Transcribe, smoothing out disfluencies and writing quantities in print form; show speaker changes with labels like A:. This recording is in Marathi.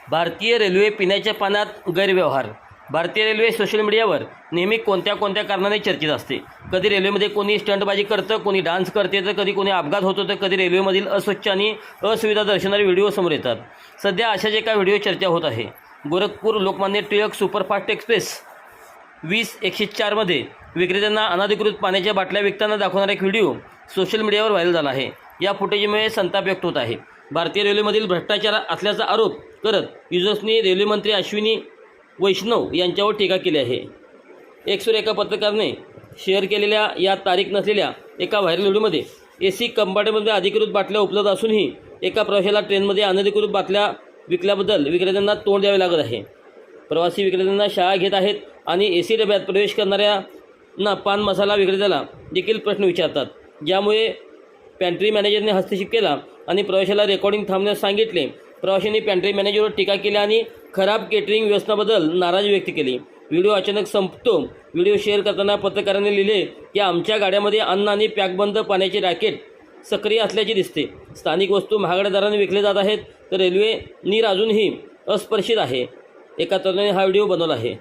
A: भारतीय रेल्वे पिण्याच्या पाण्यात गैरव्यवहार. भारतीय रेल्वे सोशल मीडियावर नेहमी कोणत्या कारणाने चर्चेत असते. कधी रेल्वेमध्ये कोणी स्टंटबाजी करतं, कोणी डान्स करते, तर कधी कोणी अपघात होतो, तर कधी रेल्वेमधील अस्वच्छ आणि असुविधा दर्शवणारे व्हिडिओ समोर येतात. सध्या अशाच एका व्हिडिओ चर्चा होत आहे. गोरखपूर लोकमान्य टिळक सुपरफास्ट एक्सप्रेस 20-104 विक्रेत्यांना अनधिकृत पाण्याच्या बाटल्या विकताना दाखवणारा एक व्हिडिओ सोशल मीडियावर व्हायरल झाला आहे. या फुटेजमुळे संताप व्यक्त होत आहे. भारतीय रेल्वेमधील भ्रष्टाचार असल्याचा आरोप करत युजर्सनी रेल्वेमंत्री अश्विनी वैष्णव यांच्यावर टीका केली आहे. एक्सवर एका पत्रकाराने शेअर केलेल्या या तारीख नसलेल्या एका व्हायरल व्हिडिओमध्ये AC कंपार्टमेंटमध्ये अधिकृत बाटल्या उपलब्ध असूनही एका प्रवाशाला ट्रेनमध्ये अनधिकृत बाटल्या विकल्याबद्दल विक्रेत्यांना तोंड द्यावे लागत आहे. प्रवासी विक्रेत्यांना शाळा घेत आहेत आणि AC डब्यात प्रवेश करणाऱ्यांना पान मसाला विक्रेत्याला देखील प्रश्न विचारतात. ज्यामुळे पॅन्ट्री मॅनेजरने हस्तक्षेप केला आणि प्रवाशाला रेकॉर्डिंग थांबण्यास सांगितले. प्रवाशांनी पॅन्ट्री मॅनेजरवर टीका केली आणि खराब केटरिंग व्यवस्थाबद्दल नाराजी व्यक्त केली. व्हिडिओ अचानक संपतो. व्हिडिओ शेअर करताना पत्रकारांनी लिहिले की आमच्या गाड्यामध्ये अन्न आणि पॅकबंद पाण्याचे रॅकेट सक्रिय असल्याचे दिसते. स्थानिक वस्तू महागड्या दराने विकले जात आहेत, तर रेल्वे नीर अजूनही अस्पर्शित आहे. एका तरुणाने हा व्हिडिओ बनवला आहे.